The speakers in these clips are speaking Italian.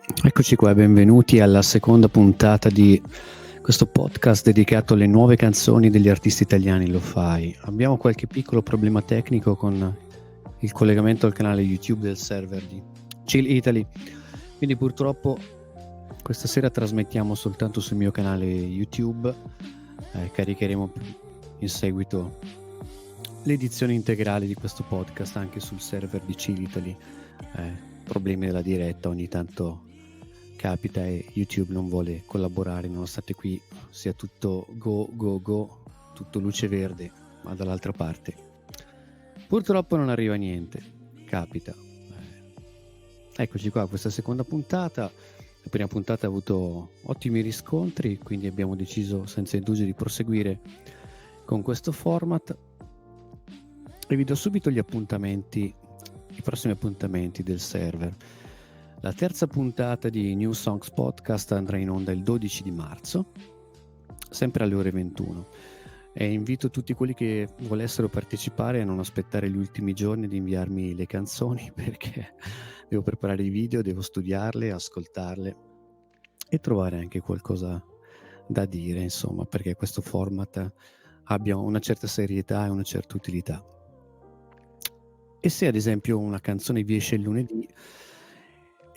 Eccoci qua, benvenuti alla seconda puntata di questo podcast dedicato alle nuove canzoni degli artisti italiani lo-fi. Abbiamo qualche piccolo problema tecnico con il collegamento al canale YouTube del server di Chill Italy, quindi purtroppo questa sera trasmettiamo soltanto sul mio canale YouTube. Caricheremo in seguito l'edizione integrale di questo podcast anche sul server di Chill Italy. Problemi della diretta ogni tanto capita e YouTube non vuole collaborare, nonostante qui sia tutto go, tutto luce verde, ma dall'altra parte purtroppo non arriva niente, capita. Eccoci qua, questa seconda puntata. La prima puntata ha avuto ottimi riscontri, quindi abbiamo deciso senza indugio di proseguire con questo format e vi do subito i prossimi appuntamenti del server. La terza puntata di New Songs Podcast andrà in onda il 12 di marzo, sempre alle ore 21. E invito tutti quelli che volessero partecipare a non aspettare gli ultimi giorni di inviarmi le canzoni, perché devo preparare i video, devo studiarle, ascoltarle e trovare anche qualcosa da dire, insomma, perché questo format abbia una certa serietà e una certa utilità. E se ad esempio una canzone vi esce il lunedì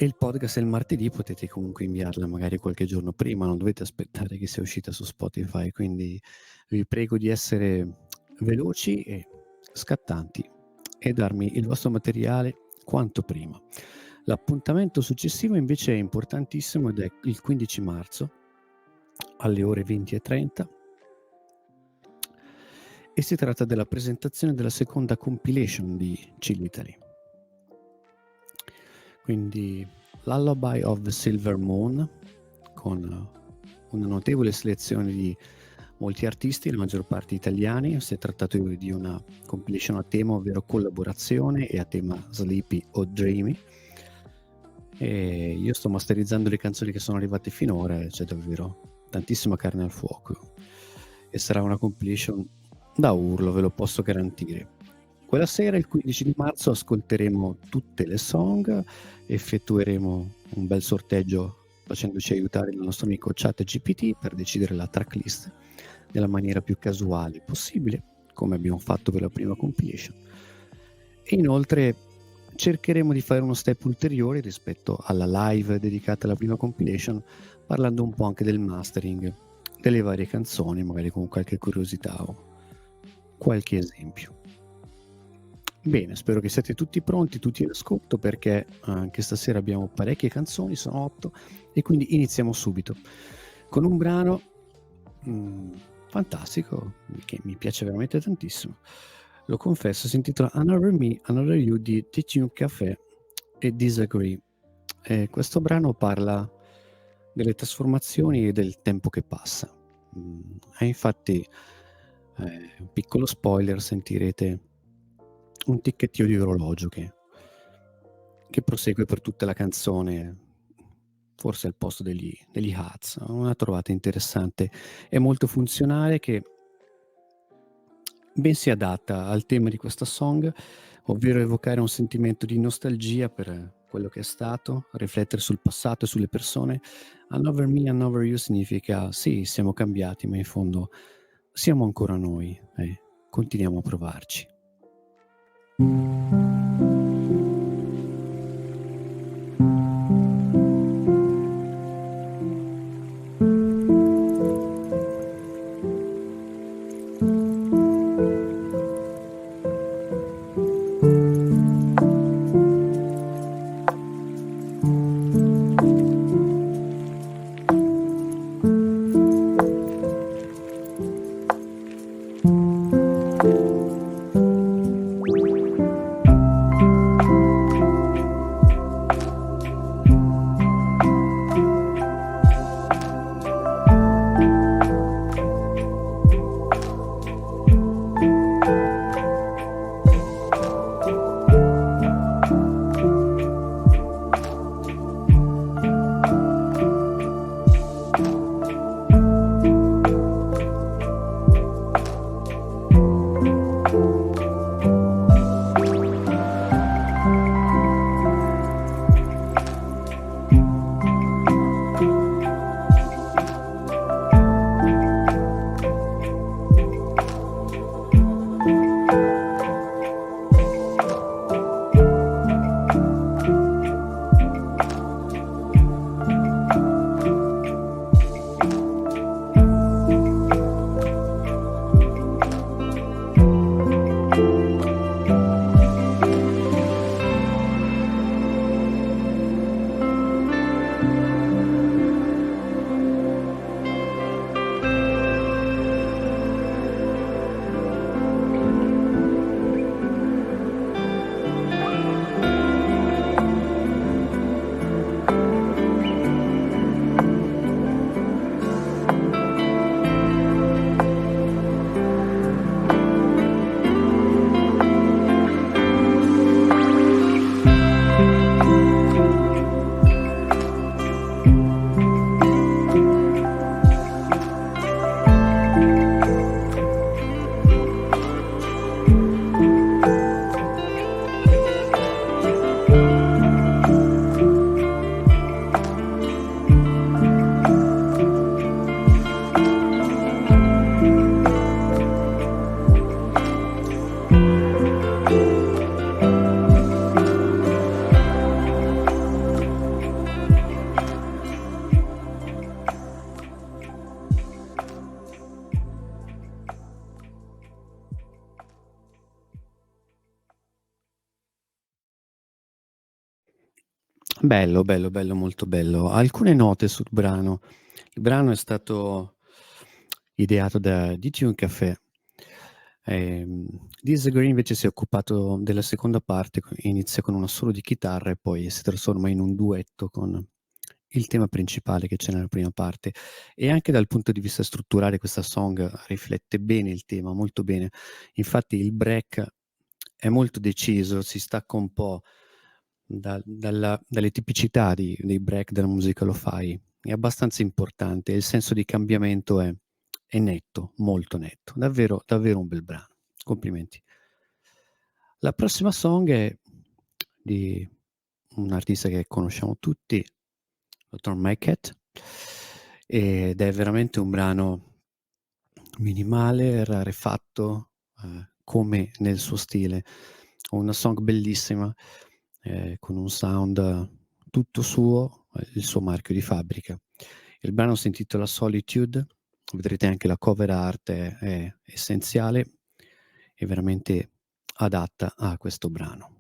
e il podcast è il martedì, potete comunque inviarla magari qualche giorno prima, non dovete aspettare che sia uscita su Spotify, quindi vi prego di essere veloci e scattanti e darmi il vostro materiale quanto prima. L'appuntamento successivo invece è importantissimo ed è il 15 marzo alle ore 20:30 e si tratta della presentazione della seconda compilation di Chill Italy. Quindi Lullaby of the Silver Moon, con una notevole selezione di molti artisti, la maggior parte italiani. Si è trattato di una compilation a tema, ovvero collaborazione, e a tema sleepy o dreamy. E io sto masterizzando le canzoni che sono arrivate finora e c'è davvero tantissima carne al fuoco. E sarà una compilation da urlo, ve lo posso garantire. Quella sera, il 15 di marzo, ascolteremo tutte le song, effettueremo un bel sorteggio facendoci aiutare dal nostro amico ChatGPT per decidere la tracklist nella maniera più casuale possibile, come abbiamo fatto per la prima compilation. E inoltre cercheremo di fare uno step ulteriore rispetto alla live dedicata alla prima compilation, parlando un po' anche del mastering delle varie canzoni, magari con qualche curiosità o qualche esempio. Bene, spero che siate tutti pronti, tutti in ascolto, perché anche stasera abbiamo parecchie canzoni, sono 8, e quindi iniziamo subito con un brano fantastico che mi piace veramente tantissimo. Lo confesso, si intitola Another Me, Another You di Teaching Café e Disagree. Questo brano parla delle trasformazioni e del tempo che passa. Infatti, un piccolo spoiler, sentirete un ticchettio di orologio che prosegue per tutta la canzone, forse al posto degli hats. Una trovata interessante e molto funzionale, che ben si adatta al tema di questa song, ovvero evocare un sentimento di nostalgia per quello che è stato, riflettere sul passato e sulle persone. Another Me, Another You significa sì, siamo cambiati, ma in fondo siamo ancora noi e continuiamo a provarci. Bello, bello, bello, molto bello. Alcune note sul brano. Il brano è stato ideato da D-Tune Café. Dizzy Green invece si è occupato della seconda parte, inizia con un assolo di chitarra e poi si trasforma in un duetto con il tema principale che c'è nella prima parte. E anche dal punto di vista strutturale questa song riflette bene il tema, molto bene. Infatti il break è molto deciso, si stacca un po' dalle tipicità dei break della musica lo-fi. È abbastanza importante, il senso di cambiamento è netto, molto netto. Davvero, davvero un bel brano. Complimenti. La prossima song è di un artista che conosciamo tutti, Dr. Mackett, ed è veramente un brano minimale, rarefatto, come nel suo stile. Una song bellissima, con un sound tutto suo, il suo marchio di fabbrica. Il brano si intitola Solitude, vedrete anche la cover art è essenziale e veramente adatta a questo brano.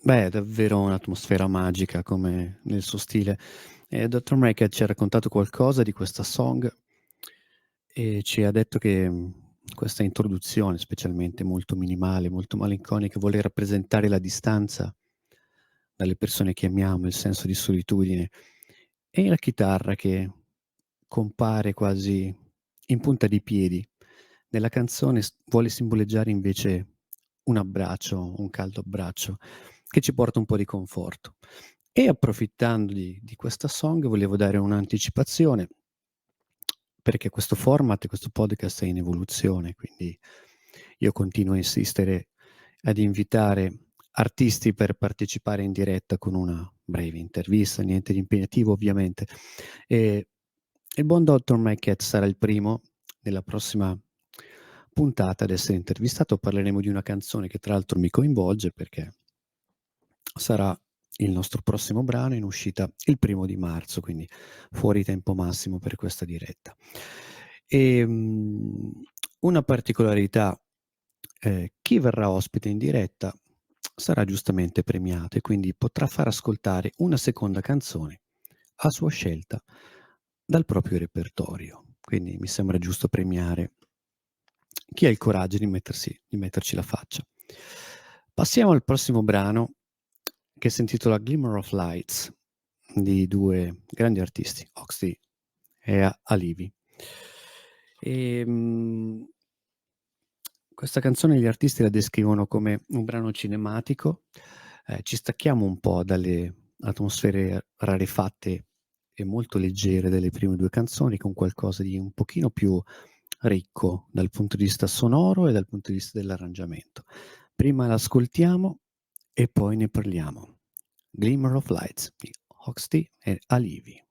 Beh, è davvero un'atmosfera magica come nel suo stile. Dr. Mike ci ha raccontato qualcosa di questa song e ci ha detto che questa introduzione, specialmente molto minimale, molto malinconica, vuole rappresentare la distanza dalle persone che amiamo, il senso di solitudine e la chitarra che compare quasi in punta di piedi. Nella canzone vuole simboleggiare invece un abbraccio, un caldo abbraccio che ci porta un po' di conforto. E approfittando di questa song volevo dare un'anticipazione perché questo format, questo podcast è in evoluzione, quindi io continuo a insistere ad invitare artisti per partecipare in diretta con una breve intervista, niente di impegnativo ovviamente. E il buon Dr. Mike Cat sarà il primo nella prossima puntata ad essere intervistato. Parleremo di una canzone che tra l'altro mi coinvolge perché sarà il nostro prossimo brano in uscita il 1° di marzo, quindi fuori tempo massimo per questa diretta. Una particolarità, chi verrà ospite in diretta sarà giustamente premiato e quindi potrà far ascoltare una seconda canzone a sua scelta dal proprio repertorio. Quindi mi sembra giusto premiare chi ha il coraggio di metterci la faccia. Passiamo al prossimo brano che si intitola Glimmer of Lights di due grandi artisti, Oxy e Alivi. Questa canzone gli artisti la descrivono come un brano cinematico, ci stacchiamo un po' dalle atmosfere rarefatte e molto leggere delle prime due canzoni, con qualcosa di un pochino più ricco dal punto di vista sonoro e dal punto di vista dell'arrangiamento. Prima l'ascoltiamo e poi ne parliamo. Glimmer of Lights di Hoxty e Alivi.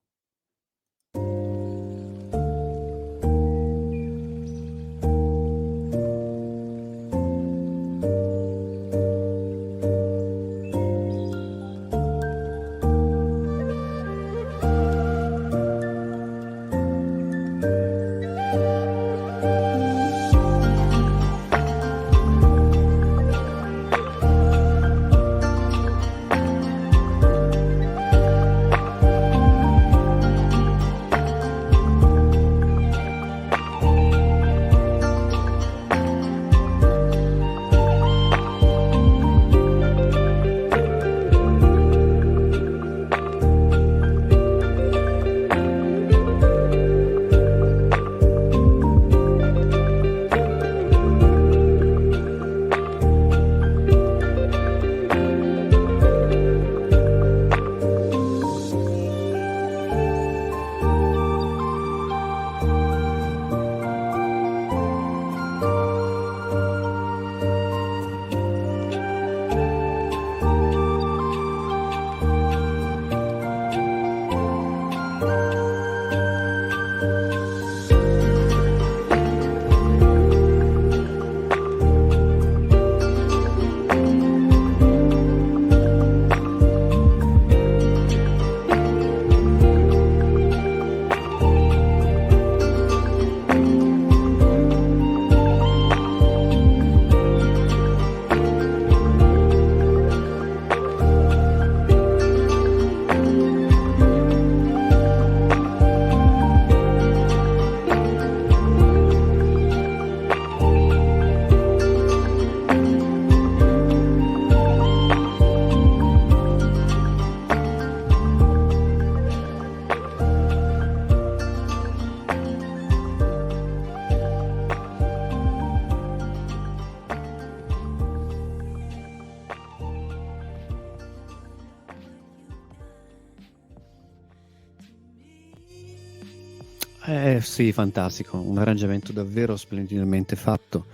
Sì, fantastico, un arrangiamento davvero splendidamente fatto.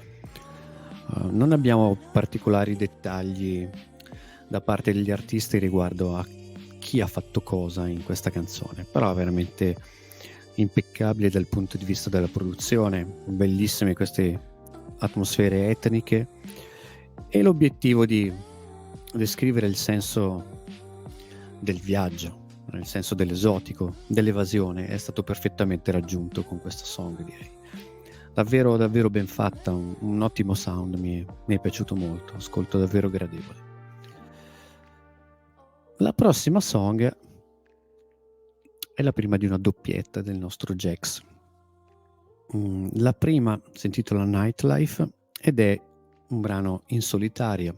Non abbiamo particolari dettagli da parte degli artisti riguardo a chi ha fatto cosa in questa canzone, però veramente impeccabile dal punto di vista della produzione, bellissime queste atmosfere etniche e l'obiettivo di descrivere il senso del viaggio, nel senso dell'esotico, dell'evasione, è stato perfettamente raggiunto con questa song, direi. Davvero, davvero ben fatta, un ottimo sound, mi è piaciuto molto, ascolto davvero gradevole. La prossima song è la prima di una doppietta del nostro Jax. La prima si intitola Nightlife ed è un brano in solitaria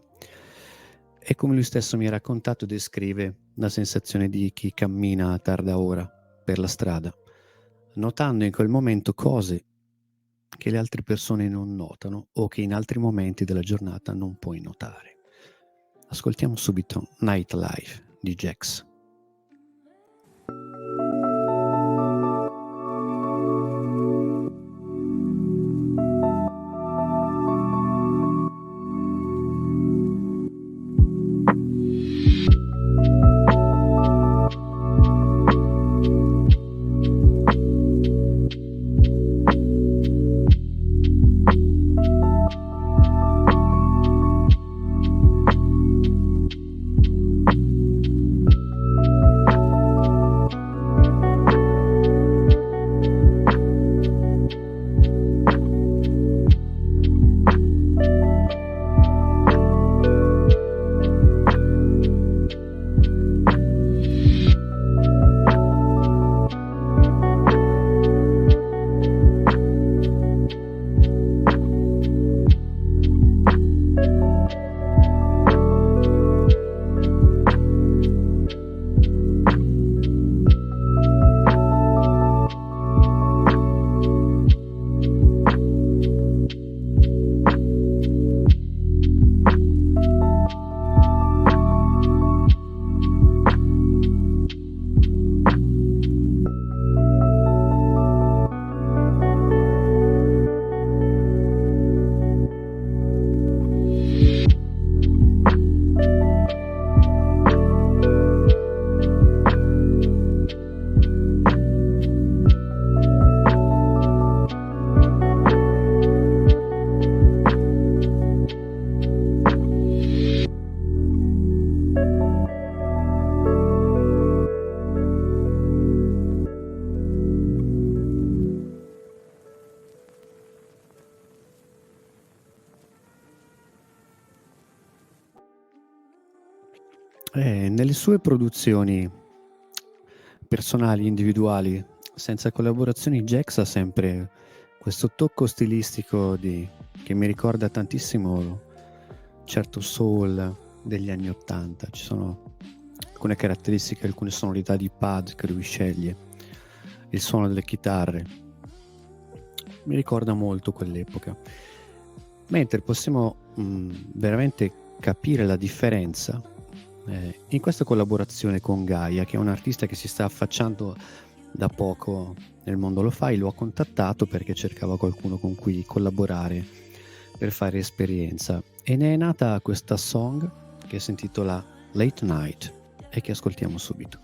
e, come lui stesso mi ha raccontato, descrive la sensazione di chi cammina a tarda ora per la strada, notando in quel momento cose che le altre persone non notano o che in altri momenti della giornata non puoi notare. Ascoltiamo subito Nightlife di Jax. Nelle sue produzioni personali, individuali, senza collaborazioni, Jax ha sempre questo tocco stilistico che mi ricorda tantissimo certo soul degli anni '80. Ci sono alcune caratteristiche, alcune sonorità di pad che lui sceglie, il suono delle chitarre. Mi ricorda molto quell'epoca. Mentre possiamo veramente capire la differenza in questa collaborazione con Gaia, che è un artista che si sta affacciando da poco nel mondo lo-fi. Lo ha contattato perché cercava qualcuno con cui collaborare per fare esperienza, e ne è nata questa song che si intitola Late Night e che ascoltiamo subito.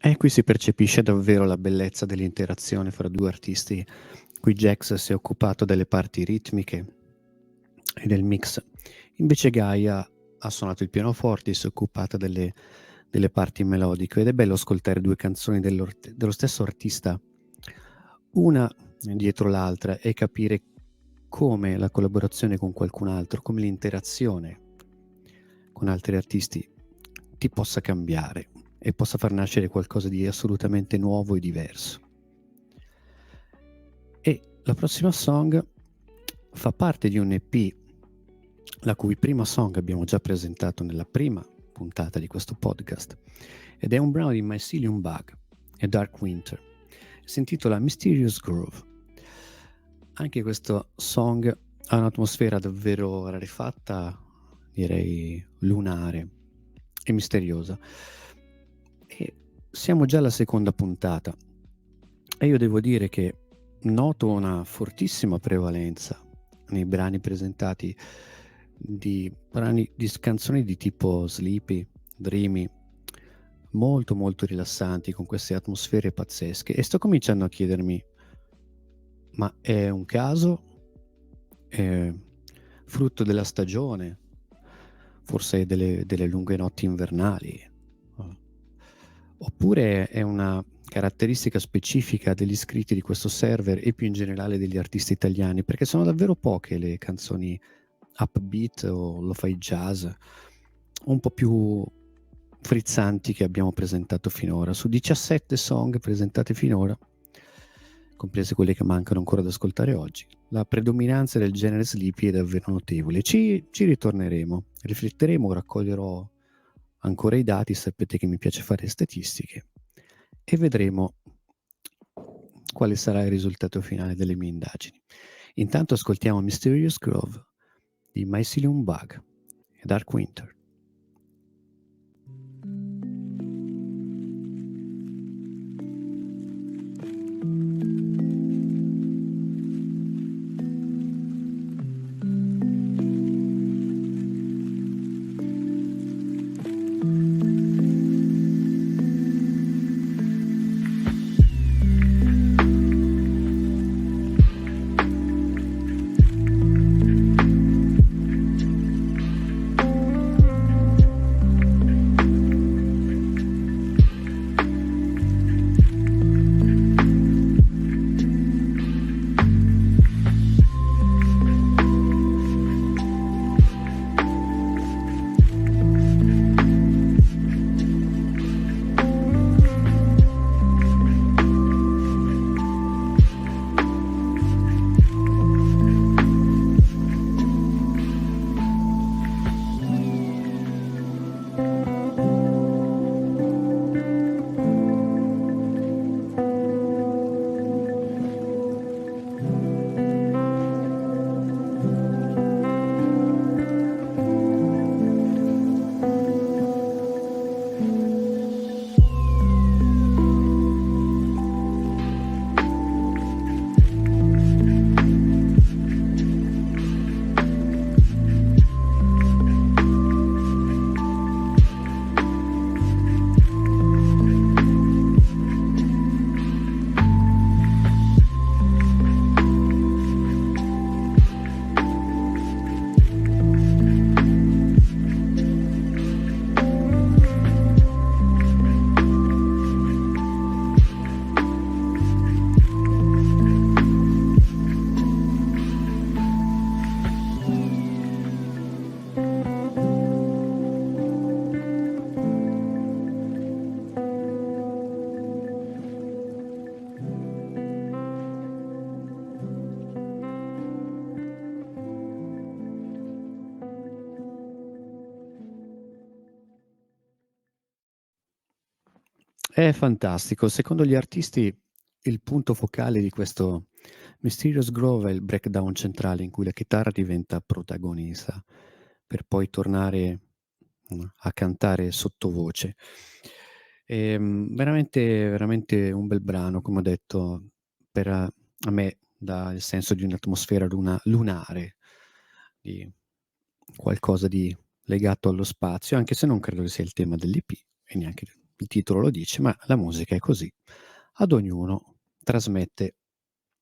E qui si percepisce davvero la bellezza dell'interazione fra due artisti. Qui Jax si è occupato delle parti ritmiche e del mix, invece Gaia ha suonato il pianoforte e si è occupata delle parti melodiche, ed è bello ascoltare due canzoni dello stesso artista, una dietro l'altra, e capire come la collaborazione con qualcun altro, come l'interazione con altri artisti ti possa cambiare e possa far nascere qualcosa di assolutamente nuovo e diverso. E la prossima song fa parte di un EP, la cui prima song abbiamo già presentato nella prima puntata di questo podcast, ed è un brano di Mycelium Bug e Dark Winter. Si intitola Mysterious Groove. Anche questo song ha un'atmosfera davvero rarefatta, direi lunare e misteriosa. E siamo già alla seconda puntata e io devo dire che noto una fortissima prevalenza nei brani presentati di canzoni di tipo sleepy, dreamy, molto molto rilassanti, con queste atmosfere pazzesche, e sto cominciando a chiedermi: ma è un caso? È frutto della stagione? Forse delle lunghe notti invernali? Oppure è una caratteristica specifica degli scritti di questo server e più in generale degli artisti italiani? Perché sono davvero poche le canzoni upbeat o lo-fi jazz un po' più frizzanti che abbiamo presentato finora. Su 17 song presentate finora, comprese quelle che mancano ancora da ascoltare oggi. La predominanza del genere sleepy è davvero notevole. Ci ritorneremo, rifletteremo, raccoglierò ancora i dati, sapete che mi piace fare statistiche, e vedremo quale sarà il risultato finale delle mie indagini. Intanto ascoltiamo Mysterious Grove di Mycelium Bug e Dark Winter. È fantastico. Secondo gli artisti, il punto focale di questo Mysterious Grove è il breakdown centrale in cui la chitarra diventa protagonista, per poi tornare a cantare sottovoce. Veramente, veramente un bel brano, come ho detto, a me dà il senso di un'atmosfera lunare, di qualcosa di legato allo spazio, anche se non credo che sia il tema dell'EP, e neanche il titolo lo dice, ma la musica è così. Ad ognuno trasmette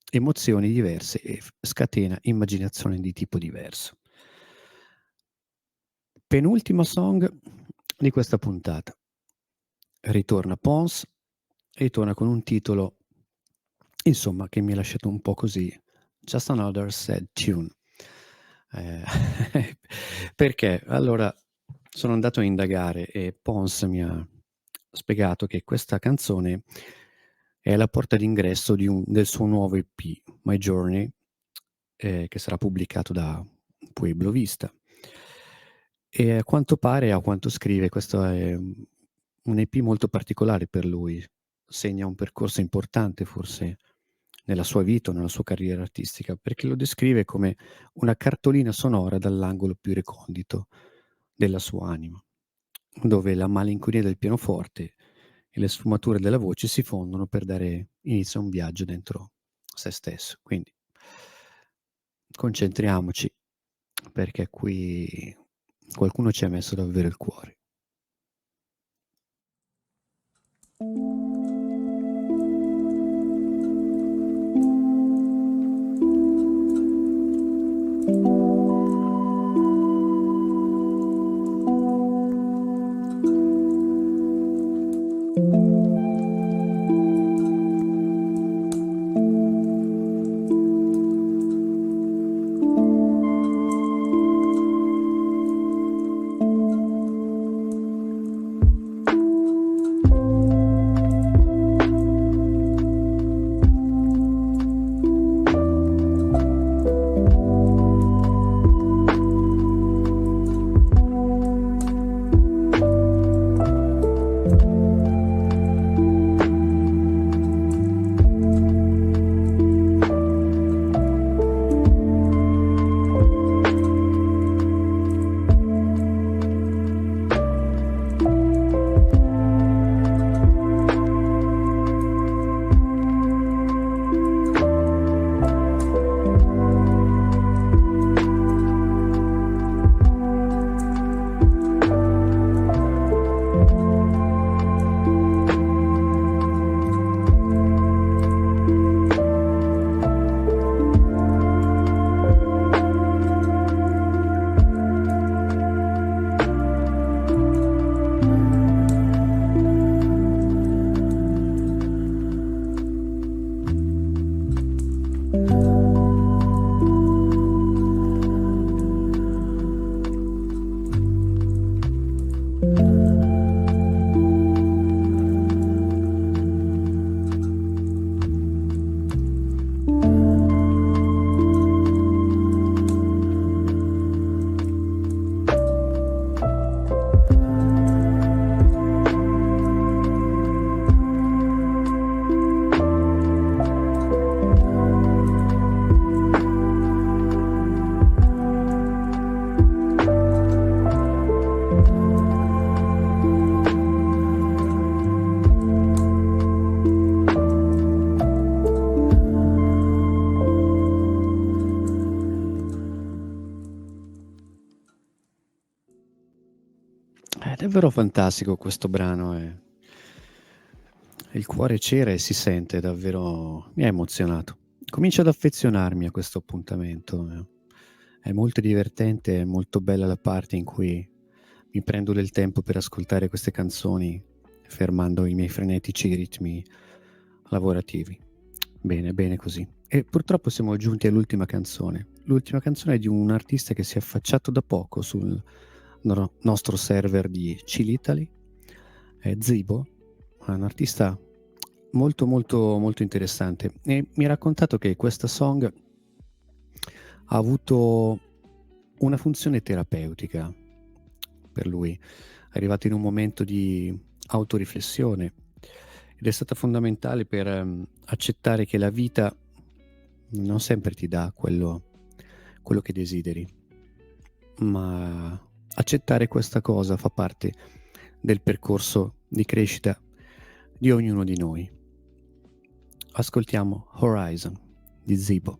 emozioni diverse e scatena immaginazione di tipo diverso. Penultimo song di questa puntata. Ritorna Pons, ritorna con un titolo, insomma, che mi ha lasciato un po' così, Just Another Sad Tune. Perché? Allora, sono andato a indagare e Pons mi ha spiegato che questa canzone è la porta d'ingresso del suo nuovo EP, My Journey, che sarà pubblicato da Pueblo Vista. E a quanto pare, a quanto scrive, questo è un EP molto particolare per lui. Segna un percorso importante forse nella sua vita o nella sua carriera artistica, perché lo descrive come una cartolina sonora dall'angolo più recondito della sua anima, dove la malinconia del pianoforte e le sfumature della voce si fondono per dare inizio a un viaggio dentro se stesso. Quindi concentriamoci, perché qui qualcuno ci ha messo davvero il cuore. davvero fantastico questo brano, il cuore c'era e si sente davvero, mi ha emozionato. Comincio ad affezionarmi a questo appuntamento. È molto divertente, è molto bella la parte in cui mi prendo del tempo per ascoltare queste canzoni, fermando i miei frenetici ritmi lavorativi. Bene, bene così. E purtroppo siamo giunti all'ultima canzone. L'ultima canzone è di un artista che si è affacciato da poco sul nostro server di Chill Italy. È Zibo, è un artista molto molto molto interessante e mi ha raccontato che questa song ha avuto una funzione terapeutica per lui. È arrivato in un momento di autoriflessione ed è stata fondamentale per accettare che la vita non sempre ti dà quello che desideri, ma accettare questa cosa fa parte del percorso di crescita di ognuno di noi. Ascoltiamo Horizon di Zibo.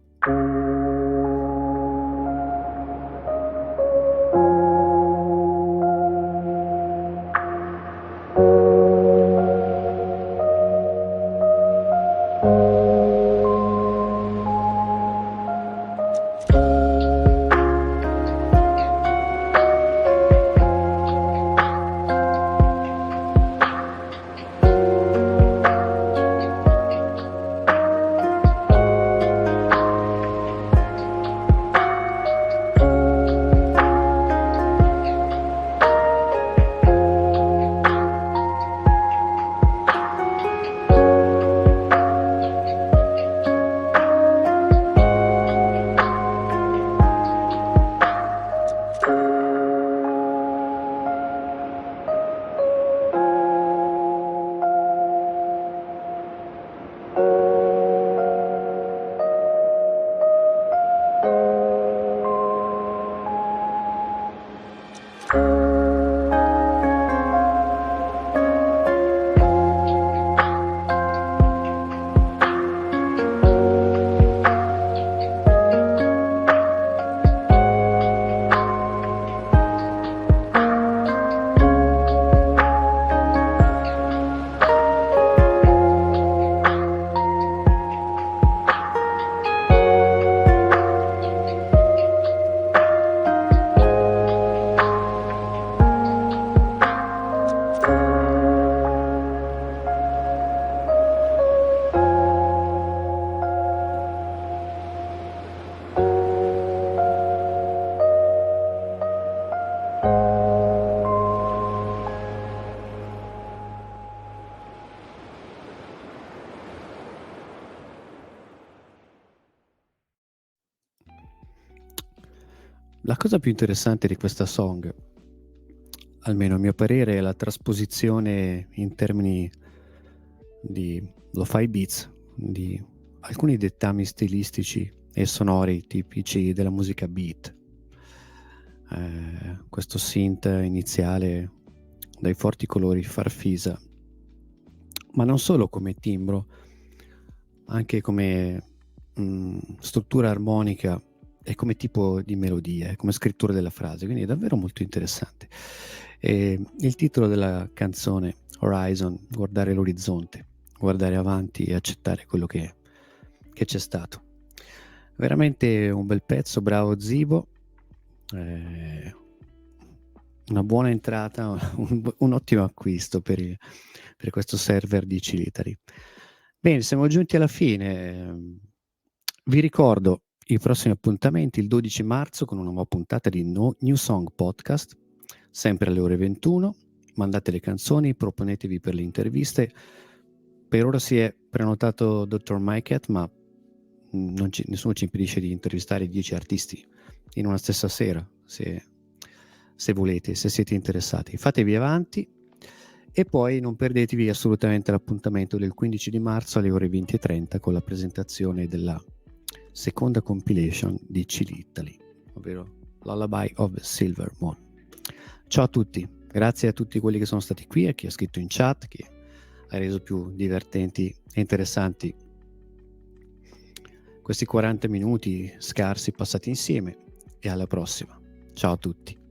La cosa più interessante di questa song, almeno a mio parere, è la trasposizione in termini di lo-fi beats, di alcuni dettami stilistici e sonori tipici della musica beat. Questo synth iniziale dai forti colori farfisa, ma non solo come timbro, anche come struttura armonica e come tipo di melodia, come scrittura della frase, quindi è davvero molto interessante. E il titolo della canzone, Horizon, guardare l'orizzonte, guardare avanti e accettare quello che c'è stato. Veramente un bel pezzo, bravo Zibo, una buona entrata, un ottimo acquisto per questo server di Cilitari. Bene, siamo giunti alla fine. Vi ricordo i prossimi appuntamenti il 12 marzo con una nuova puntata di New Song Podcast, sempre alle ore 21. Mandate le canzoni, proponetevi per le interviste. Per ora si è prenotato Dr. Mycat, ma nessuno ci impedisce di intervistare 10 artisti in una stessa sera, se volete, se siete interessati. Fatevi avanti e poi non perdetevi assolutamente l'appuntamento del 15 di marzo alle ore 20:30 con la presentazione della seconda compilation di Chill Italy, ovvero Lullaby of Silver Moon. Ciao a tutti, grazie a tutti quelli che sono stati qui e chi ha scritto in chat, che ha reso più divertenti e interessanti questi 40 minuti scarsi passati insieme, e alla prossima. Ciao a tutti.